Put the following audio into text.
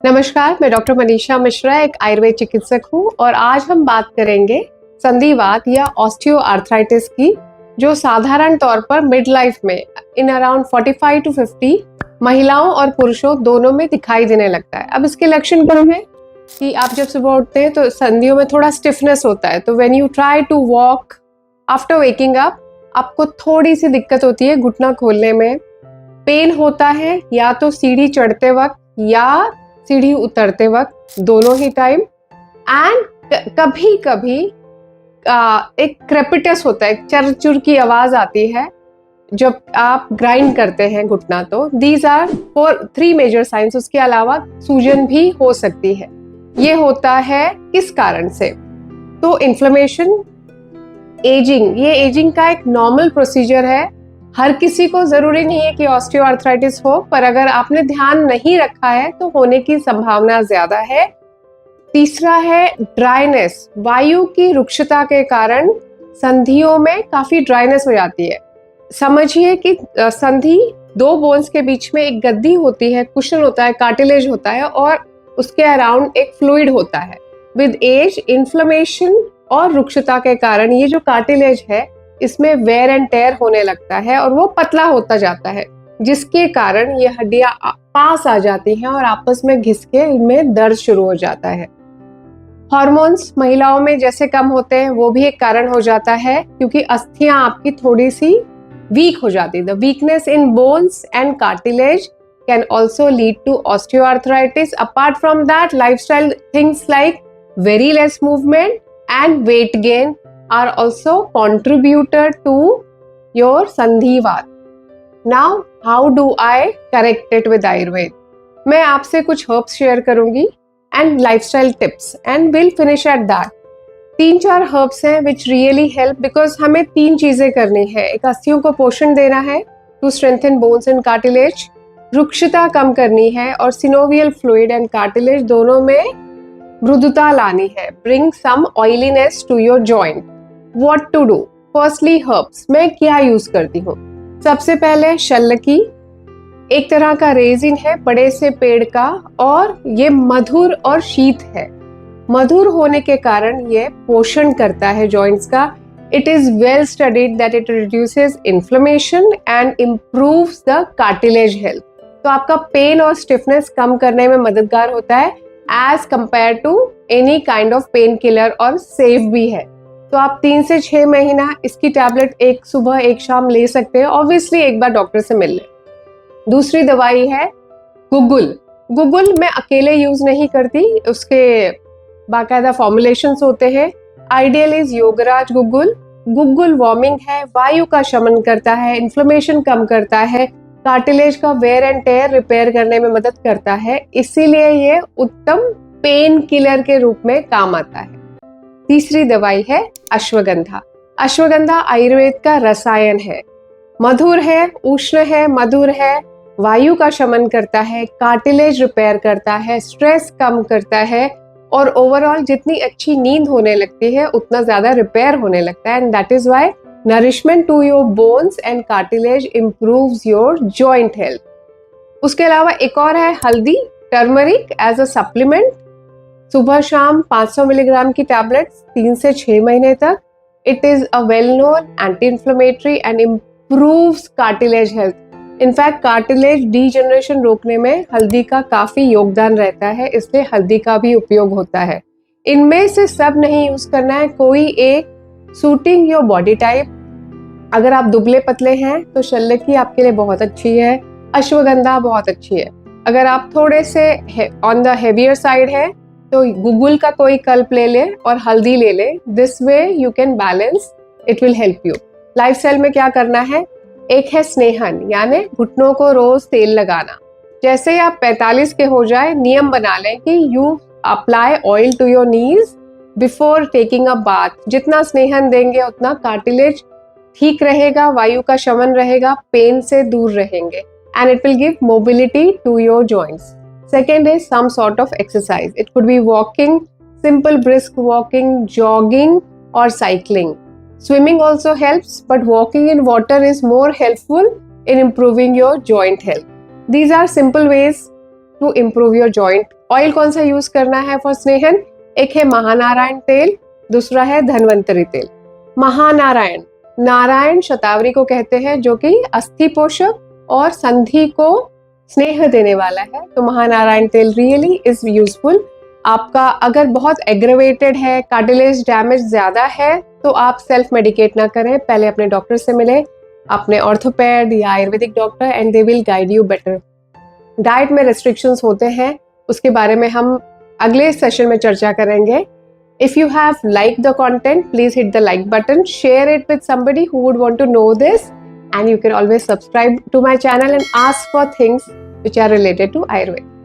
नमस्कार, मैं डॉक्टर मनीषा मिश्रा एक आयुर्वेद चिकित्सक हूँ और आज हम बात करेंगे संधिवात या ऑस्टियोआर्थराइटिस की, जो साधारण तौर पर मिड लाइफ में इन अराउंड 45 to 50 महिलाओं और पुरुषों दोनों में दिखाई देने लगता है। अब इसके लक्षण क्या हैं कि आप जब सुबह उठते हैं तो संधियों में थोड़ा स्टिफनेस होता है, तो when you try to walk after waking up आपको थोड़ी सी दिक्कत होती है घुटना खोलने में, पेन होता है या तो सीढ़ी चढ़ते वक्त या सीढ़ी उतरते वक्त, दोनों ही टाइम। एंड कभी कभी एक क्रेपिटस होता है, एक चरचुर की आवाज आती है जब आप ग्राइंड करते हैं घुटना। तो दीज आर 3 मेजर साइंस। उसके अलावा सूजन भी हो सकती है। ये होता है किस कारण से? तो इन्फ्लेमेशन, एजिंग, ये एजिंग का एक नॉर्मल प्रोसीजर है। हर किसी को जरूरी नहीं है कि ऑस्टियोआर्थराइटिस हो, पर अगर आपने ध्यान नहीं रखा है तो होने की संभावना ज्यादा है। तीसरा है ड्राइनेस। वायु की रुक्षता के कारण संधियों में काफी ड्राइनेस हो जाती है। समझिए कि संधि 2 बोन्स के बीच में एक गद्दी होती है, कुशन होता है, कार्टिलेज होता है और उसके अराउंड एक फ्लूइड होता है। विद एज, इन्फ्लेमेशन और रुक्षता के कारण ये जो कार्टिलेज है इसमें वेयर एंड टेयर होने लगता है और वो पतला होता जाता है, जिसके कारण ये हड्डियां पास आ जाती हैं और आपस में घिस के इनमें दर्द शुरू हो जाता है। हार्मोन्स महिलाओं में जैसे कम होते हैं वो भी एक कारण हो जाता है, क्योंकि अस्थियां आपकी थोड़ी सी वीक हो जाती है। The weakness in bones and cartilage can also lead to osteoarthritis. Apart from that, lifestyle things like very less movement and weight gain are also contributor to your संधिवात. Now, how do I correct it with Ayurveda? मैं आपसे कुछ herbs share करूंगी and lifestyle tips and we'll finish at that. 3-4 herbs हैं which really help because हमें 3 चीजें करनी है। एक, अस्थियों को पोषण देना है to strengthen bones and cartilage, रुक्षता कम करनी है और synovial fluid and cartilage दोनों में मृदुता लानी है। Bring some oiliness to your joint. What to do? Firstly herbs. मैं क्या यूज करती हूँ? सबसे पहले शल्लकी, एक तरह का रेजिन है बड़े से पेड़ का और ये मधुर और शीत है। मधुर होने के कारण ये पोषण करता है जॉइंट्स का। It is well studied that it reduces inflammation and improves the cartilage health. तो आपका पेन और स्टिफनेस कम करने में मददगार होता है as compared to any kind of pain killer, और सेफ भी है। तो आप 3 से 6 महीना इसकी टैबलेट एक सुबह एक शाम ले सकते हैं। ऑब्वियसली एक बार डॉक्टर से मिल लें। दूसरी दवाई है गुग्गुल। गुग्गुल मैं अकेले यूज नहीं करती, उसके बाकायदा फॉर्मुलेशंस होते हैं। Ideal is Yograj guggul. Guggul warming है, वायु का शमन करता है, इन्फ्लेमेशन कम करता है, कार्टिलेज का वेयर एंड टेयर रिपेयर करने में मदद करता है, इसीलिए ये उत्तम पेन किलर के रूप में काम आता है। तीसरी दवाई है अश्वगंधा। अश्वगंधा आयुर्वेद का रसायन है, मधुर है, उष्ण है, मधुर है, वायु का शमन करता है, कार्टिलेज रिपेयर करता है, स्ट्रेस कम करता है और ओवरऑल जितनी अच्छी नींद होने लगती है उतना ज्यादा रिपेयर होने लगता है। And that is why nourishment to your bones and cartilage improves your joint health. उसके अलावा एक और है हल्दी, टर्मरिक एज अ सप्लीमेंट। सुबह शाम 500 मिलीग्राम की टैबलेट्स 3 से 6 महीने तक। It is a well known anti inflammatory and improves cartilage health. In fact cartilage degeneration रोकने में हल्दी का काफी योगदान रहता है, इसलिए हल्दी का भी उपयोग होता है। इनमें से सब नहीं यूज करना है, कोई एक सूटिंग योर बॉडी टाइप। अगर आप दुबले पतले हैं तो शल्लकी आपके लिए बहुत अच्छी है, अश्वगंधा बहुत अच्छी है। अगर आप थोड़े से ऑन द हेवियर साइड है तो गुग्गुल का कोई कल्प ले ले और हल्दी ले ले। This way you can balance, it will help you. Lifestyle में क्या करना है? एक है स्नेहन, यानी घुटनों को रोज तेल लगाना। जैसे ही आप 45 के हो जाए, नियम बना लें कि you apply oil to your knees before taking a bath. जितना स्नेहन देंगे उतना कार्टिलेज ठीक रहेगा, वायु का शमन रहेगा, पेन से दूर रहेंगे and it will give mobility to your joints. Second is some sort of exercise. It could be walking, simple brisk walking, jogging और cycling. Swimming also helps, but walking in water is more helpful in improving your joint health. These are simple ways to improve your joint oil कौन सा use करना है for स्नेहन? एक है महानारायण तेल, दूसरा है धन्वंतरी तेल। महानारायण, नारायण शतावरी को कहते हैं जो कि अस्थि पोषक और संधि को स्नेह देने वाला है, तो महानारायण तेल रियली इज यूजफुल। आपका अगर बहुत एग्रेवेटेड है, कार्टिलेज डैमेज ज्यादा है, तो आप सेल्फ मेडिकेट ना करें, पहले अपने डॉक्टर से मिले, अपने ऑर्थोपेड या Ayurvedic doctor, and they will guide you better. Diet में रेस्ट्रिक्शंस होते हैं, उसके बारे में हम अगले सेशन में चर्चा करेंगे। If you have liked the content, please hit the like button, share it with somebody who would want to know this, and you can always subscribe to my channel and ask for things which are related to Ayurveda.